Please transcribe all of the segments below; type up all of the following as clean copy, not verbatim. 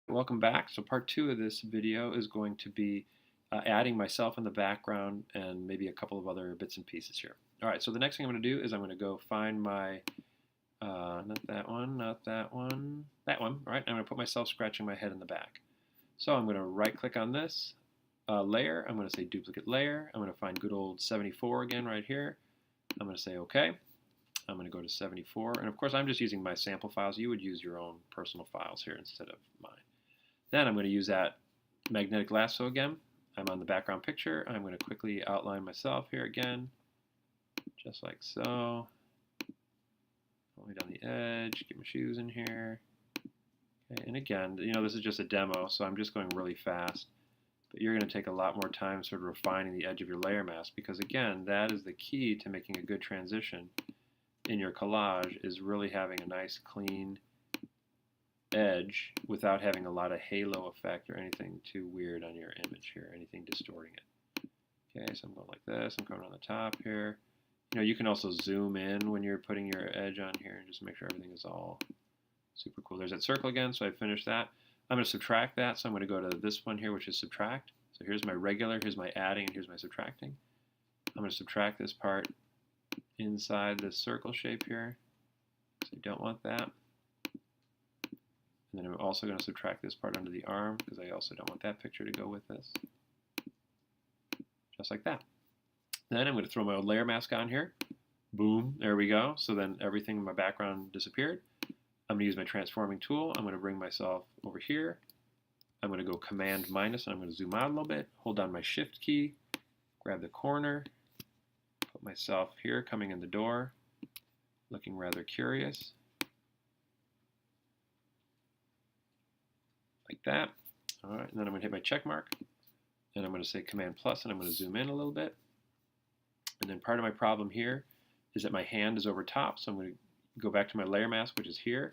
Welcome back. So part two of this video is going to be adding myself in the background and maybe a couple of other bits and pieces here. All right, so the next thing I'm going to do is I'm going to go find my, not that one, not that one, that one, all right? I'm going to put myself scratching my head in the back. So I'm going to right click on this layer. I'm going to say duplicate layer. I'm going to find good old 74 again right here. I'm going to say OK. I'm going to go to 74. And of course, I'm just using my sample files. You would use your own personal files here instead of mine. Then I'm going to use that magnetic lasso again. I'm on the background picture. I'm going to quickly outline myself here again, just like so. Only down the edge, get my shoes in here. Okay, and again, this is just a demo, so I'm just going really fast. But you're going to take a lot more time sort of refining the edge of your layer mask because, again, that is the key to making a good transition in your collage is really having a nice, clean edge without having a lot of halo effect or anything too weird on your image here, anything distorting it. Okay, so I'm going like this. I'm coming on the top here. You can also zoom in when you're putting your edge on here and just make sure everything is all super cool. There's that circle again, so I finished that. I'm going to subtract that, so I'm going to go to this one here, which is subtract. So here's my regular, here's my adding, and here's my subtracting. I'm going to subtract this part inside this circle shape here. So you don't want that. And then I'm also going to subtract this part under the arm because I also don't want that picture to go with this. Just like that. Then I'm going to throw my old layer mask on here. Boom, there we go. So then everything in my background disappeared. I'm going to use my transforming tool. I'm going to bring myself over here. I'm going to go Command minus and I'm going to zoom out a little bit. Hold down my Shift key. Grab the corner. Put myself here coming in the door. Looking rather curious. Like that. All right, and then I'm going to hit my check mark, and I'm going to say Command plus, and I'm going to zoom in a little bit. And then part of my problem here is that my hand is over top, so I'm going to go back to my layer mask, which is here.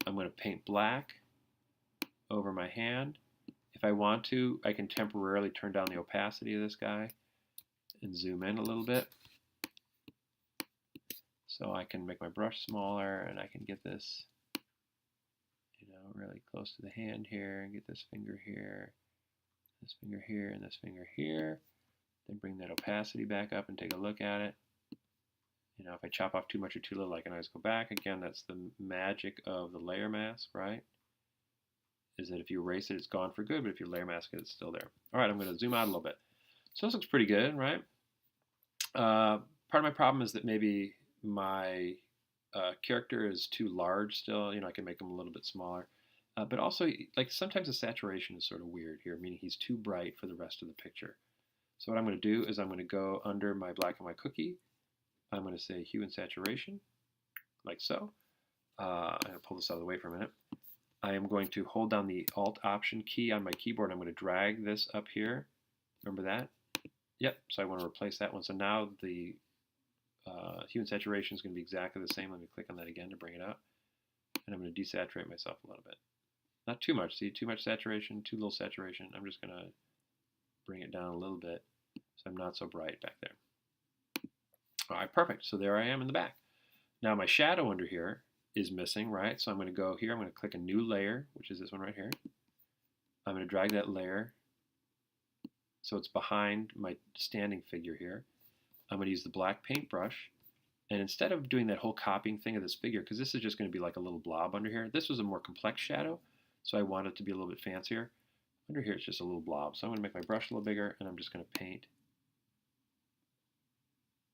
I'm going to paint black over my hand. If I want to, I can temporarily turn down the opacity of this guy and zoom in a little bit. So I can make my brush smaller, and I can get this really close to the hand here and get this finger here, and this finger here. Then bring that opacity back up and take a look at it. If I chop off too much or too little, I can always go back. Again, that's the magic of the layer mask, right? Is that if you erase it, it's gone for good, but if you layer mask it, it's still there. All right, I'm going to zoom out a little bit. So this looks pretty good, right? Part of my problem is that maybe my character is too large still. I can make him a little bit smaller. But also, like sometimes the saturation is sort of weird here, meaning he's too bright for the rest of the picture. So what I'm going to do is I'm going to go under my black and white cookie. I'm going to say hue and saturation, like so. I'm going to pull this out of the way for a minute. I am going to hold down the Alt Option key on my keyboard. I'm going to drag this up here. Remember that? Yep, so I want to replace that one. So now the hue and saturation is going to be exactly the same. Let me click on that again to bring it up. And I'm going to desaturate myself a little bit. Not too much, see, too much saturation, too little saturation. I'm just going to bring it down a little bit so I'm not so bright back there. All right, perfect. So there I am in the back. Now my shadow under here is missing, right? So I'm going to go here. I'm going to click a new layer, which is this one right here. I'm going to drag that layer so it's behind my standing figure here. I'm going to use the black paintbrush. And instead of doing that whole copying thing of this figure, because this is just going to be like a little blob under here, this was a more complex shadow. So I want it to be a little bit fancier. Under here it's just a little blob. So I'm going to make my brush a little bigger and I'm just going to paint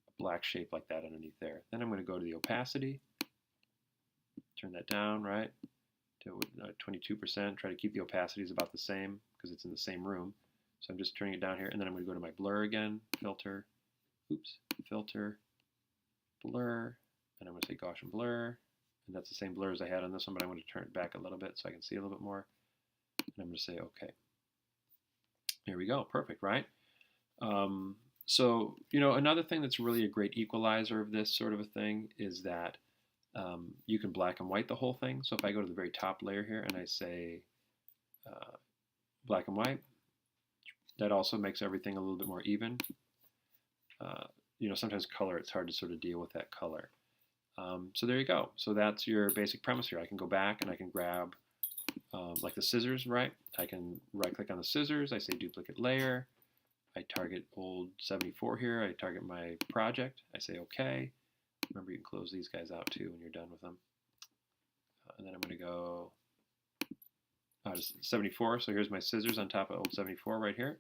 a black shape like that underneath there. Then I'm going to go to the opacity, turn that down, right, to 22%. Try to keep the opacities about the same because it's in the same room. So I'm just turning it down here and then I'm going to go to my blur again, filter, filter, blur, and I'm going to say Gaussian blur. And that's the same blur as I had on this one, but I'm going to turn it back a little bit so I can see a little bit more. And I'm going to say OK. There we go. Perfect, right? So, another thing that's really a great equalizer of this sort of a thing is that you can black and white the whole thing. So if I go to the very top layer here and I say black and white, that also makes everything a little bit more even. Sometimes color, it's hard to sort of deal with that color. So there you go. So that's your basic premise here. I can go back and I can grab like the scissors, right? I can right click on the scissors, I say duplicate layer, I target old 74 here, I target my project, I say OK. Remember, you can close these guys out too when you're done with them. And then I'm going to go to 74, so here's my scissors on top of old 74 right here.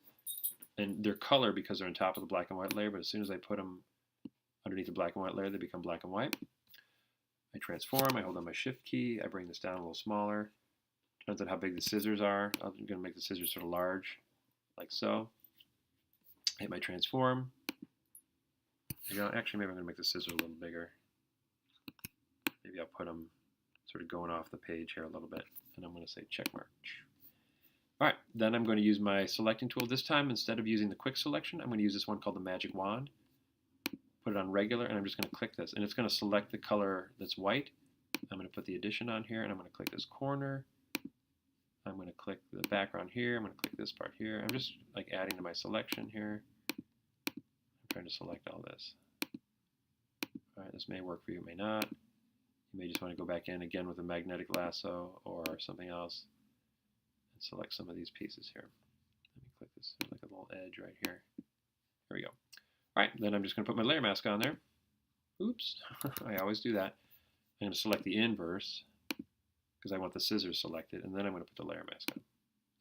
And they're color because they're on top of the black and white layer, but as soon as I put them underneath the black and white layer, they become black and white. I transform, I hold down my shift key, I bring this down a little smaller. Depends on how big the scissors are. I'm going to make the scissors sort of large, like so. Hit my transform. Actually, maybe I'm going to make the scissors a little bigger. Maybe I'll put them sort of going off the page here a little bit. And I'm going to say check mark. All right, then I'm going to use my selecting tool. This time, instead of using the quick selection, I'm going to use this one called the magic wand. Put it on regular, and I'm just going to click this. And it's going to select the color that's white. I'm going to put the addition on here, and I'm going to click this corner. I'm going to click the background here. I'm going to click this part here. I'm just like adding to my selection here. I'm trying to select all this. All right, this may work for you, may not. You may just want to go back in again with a magnetic lasso or something else and select some of these pieces here. Let me click this, like a little edge right here. There we go. All right, then I'm just going to put my layer mask on there. Oops, I always do that. I'm going to select the inverse because I want the scissors selected, and then I'm going to put the layer mask on.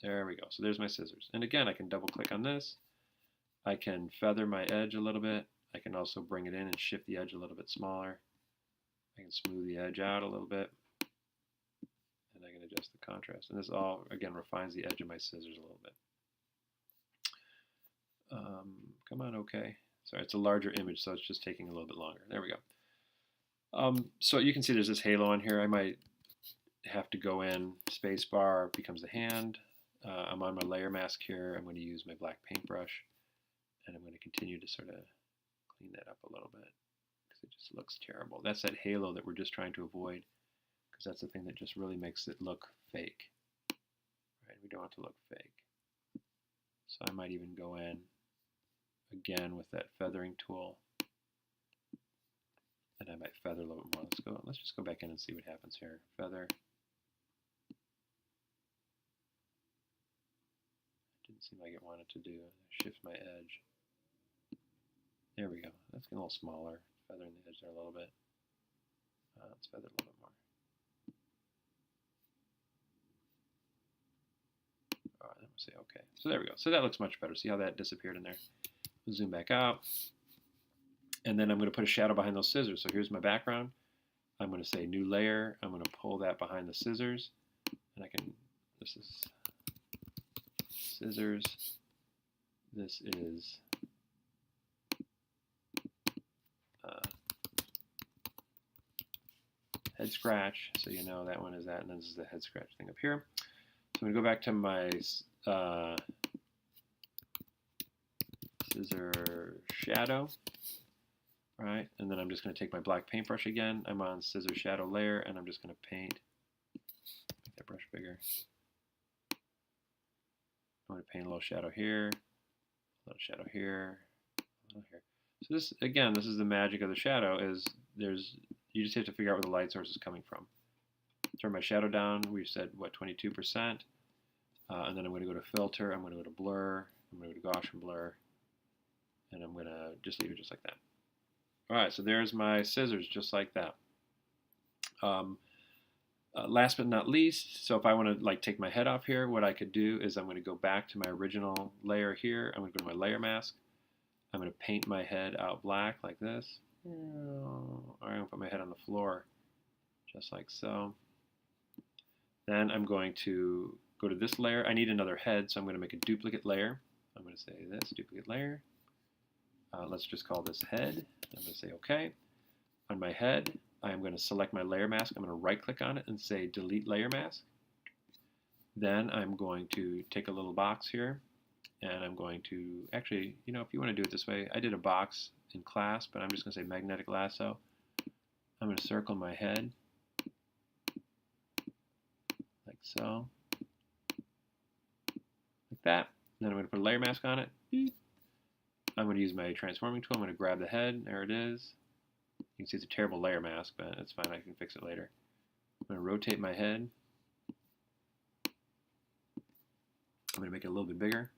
There we go. So there's my scissors. And again, I can double click on this. I can feather my edge a little bit. I can also bring it in and shift the edge a little bit smaller. I can smooth the edge out a little bit. And I can adjust the contrast. And this all, again, refines the edge of my scissors a little bit. Come on, okay. Sorry, it's a larger image, so it's just taking a little bit longer. There we go. So you can see there's this halo on here. I might have to go in, space bar becomes a hand. I'm on my layer mask here. I'm going to use my black paintbrush, and I'm going to continue to sort of clean that up a little bit because it just looks terrible. That's that halo that we're just trying to avoid because that's the thing that just really makes it look fake. Right? We don't want it to look fake. So I might even go in again with that feathering tool, and I might feather a little bit more. Let's just go back in and see what happens here. Feather. Didn't seem like it wanted to do. Shift my edge. There we go. That's getting a little smaller. Feathering the edge there a little bit. Let's feather a little bit more. All right, then we'll say OK. So there we go. So that looks much better. See how that disappeared in there? We'll zoom back out. And then I'm going to put a shadow behind those scissors. So here's my background. I'm going to say new layer. I'm going to pull that behind the scissors. And I can, this is scissors. This is head scratch. So you know that one is that. And then this is the head scratch thing up here. So I'm going to go back to my scissor shadow. Right, and then I'm just going to take my black paintbrush again. I'm on scissor shadow layer, and I'm just going to paint. Make that brush bigger. I'm going to paint a little shadow here, a little shadow here, a little here. So this, again, this is the magic of the shadow. Is you just have to figure out where the light source is coming from. Turn my shadow down. We said what 22%, and then I'm going to go to filter. I'm going to go to blur. I'm going to go to Gaussian blur, and I'm going to just leave it just like that. All right, so there's my scissors, just like that. Last but not least, so if I want to like take my head off here, what I could do is I'm going to go back to my original layer here. I'm going to go to my layer mask. I'm going to paint my head out black like this. I'm going to put my head on the floor, just like so. Then I'm going to go to this layer. I need another head, so I'm going to make a duplicate layer. I'm going to say this, duplicate layer. Let's just call this head. I'm going to say OK. On my head, I'm going to select my layer mask. I'm going to right-click on it and say Delete Layer Mask. Then I'm going to take a little box here, and I'm going to, actually, you know, if you want to do it this way, I did a box in class, but I'm just going to say Magnetic Lasso. I'm going to circle my head, like so, like that. Then I'm going to put a layer mask on it. I'm going to use my transforming tool. I'm going to grab the head. There it is. You can see it's a terrible layer mask, but it's fine. I can fix it later. I'm going to rotate my head I'm going to make it a little bit bigger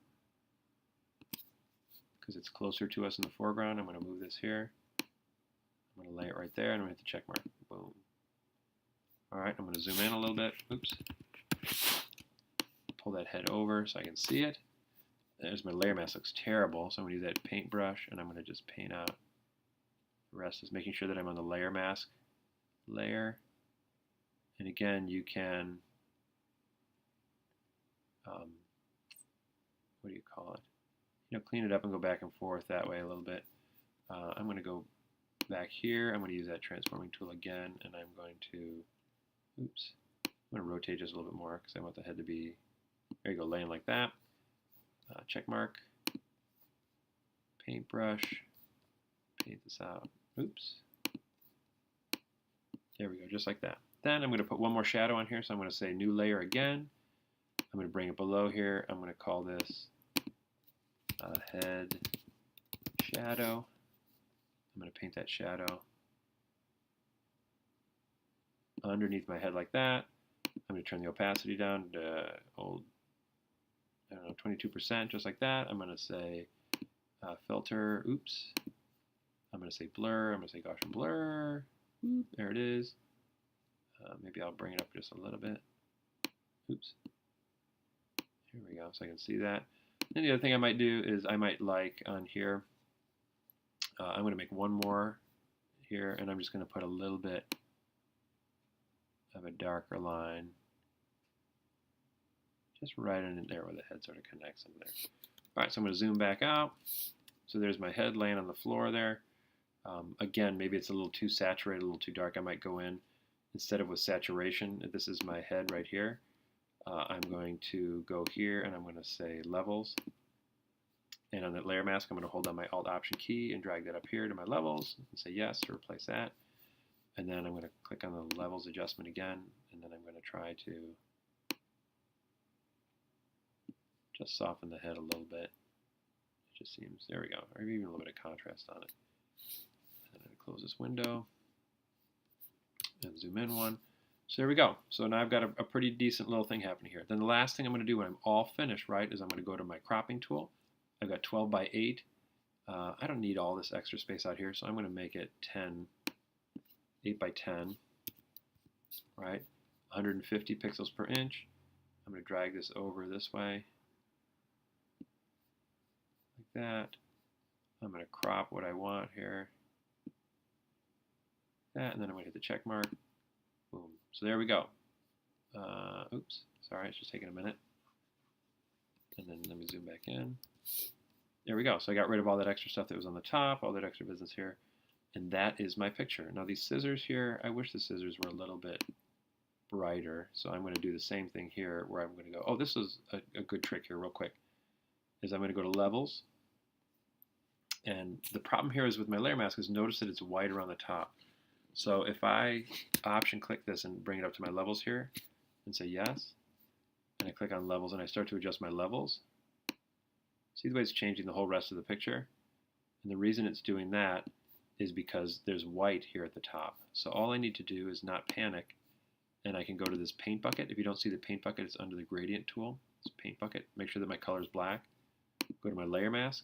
because it's closer to us in the foreground. I'm going to move this here. I'm going to lay it right there, and I'm going to hit the check mark. Boom. All right, I'm going to zoom in a little bit. Oops. Pull that head over so I can see it. There's my layer mask. Looks terrible, so I'm going to use that paintbrush, and I'm going to just paint out. The rest is making sure that I'm on the layer mask layer. And again, you can, what do you call it? You know, clean it up and go back and forth that way a little bit. I'm going to go back here. I'm going to use that transforming tool again, and I'm going to, oops, I'm going to rotate just a little bit more because I want the head to be, there you go, laying like that. Check mark, paintbrush, paint this out. Oops. There we go, just like that. Then I'm going to put one more shadow on here, so I'm going to say new layer again. I'm going to bring it below here. I'm going to call this head shadow. I'm going to paint that shadow underneath my head like that. I'm going to turn the opacity down to old, I don't know, 22%, just like that. I'm going to say filter, oops. I'm going to say blur. I'm going to say Gaussian blur. There it is. Maybe I'll bring it up just a little bit. Oops. Here we go, so I can see that. And the other thing I might do is I might like on here, I'm going to make one more here, and I'm just going to put a little bit of a darker line just right in there where the head sort of connects in there. All right, so I'm going to zoom back out. So there's my head laying on the floor there. Again, maybe it's a little too saturated, a little too dark. I might go in, instead of with saturation, this is my head right here. I'm going to go here and I'm going to say levels. And on that layer mask, I'm going to hold down my Alt Option key and drag that up here to my levels and say yes to replace that. And then I'm going to click on the levels adjustment again, and then I'm going to try to just soften the head a little bit. It just seems, there we go, or even a little bit of contrast on it. And then close this window and zoom in one. So there we go. So now I've got a pretty decent little thing happening here. Then the last thing I'm going to do when I'm all finished, right, is I'm going to go to my cropping tool. I've got 12 by 8. I don't need all this extra space out here, so I'm going to make it 8 by 10, right? 150 pixels per inch. I'm going to drag this over this way, like that. I'm going to crop what I want here, that, and then I'm going to hit the check mark. Boom. So there we go. Oops, sorry, it's just taking a minute. And then let me zoom back in. There we go. So I got rid of all that extra stuff that was on the top, all that extra business here. And that is my picture. Now these scissors here, I wish the scissors were a little bit brighter. So I'm going to do the same thing here where I'm going to go, oh, this is a good trick here real quick, is I'm going to go to levels. And the problem here is with my layer mask is notice that it's white around the top. So if I option click this and bring it up to my levels here and say yes, and I click on levels and I start to adjust my levels, see the way it's changing the whole rest of the picture? And the reason it's doing that is because there's white here at the top. So all I need to do is not panic, and I can go to this paint bucket. If you don't see the paint bucket, it's under the gradient tool. It's paint bucket. Make sure that my color is black. Go to my layer mask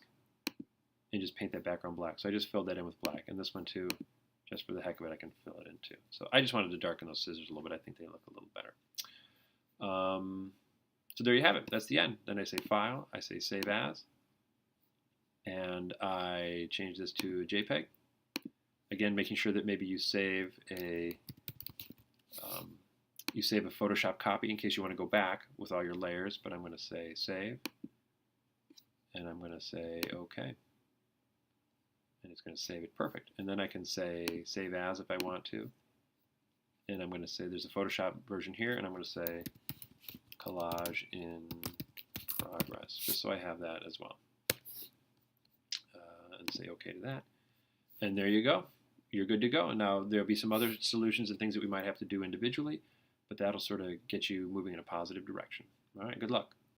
and just paint that background black. So I just filled that in with black, and this one too, just for the heck of it, I can fill it in too. So I just wanted to darken those scissors a little bit. I think they look a little better. So there you have it. That's the end. Then I say File, I say Save As, and I change this to a JPEG. Again, making sure that maybe you save a Photoshop copy in case you want to go back with all your layers. But I'm going to say Save, and I'm going to say OK, and it's going to save it perfect. And then I can say Save As if I want to, and I'm going to say there's a Photoshop version here, and I'm going to say Collage in progress, just so I have that as well. And say OK to that. And there you go. You're good to go. And now there'll be some other solutions and things that we might have to do individually, but that'll sort of get you moving in a positive direction. All right, good luck.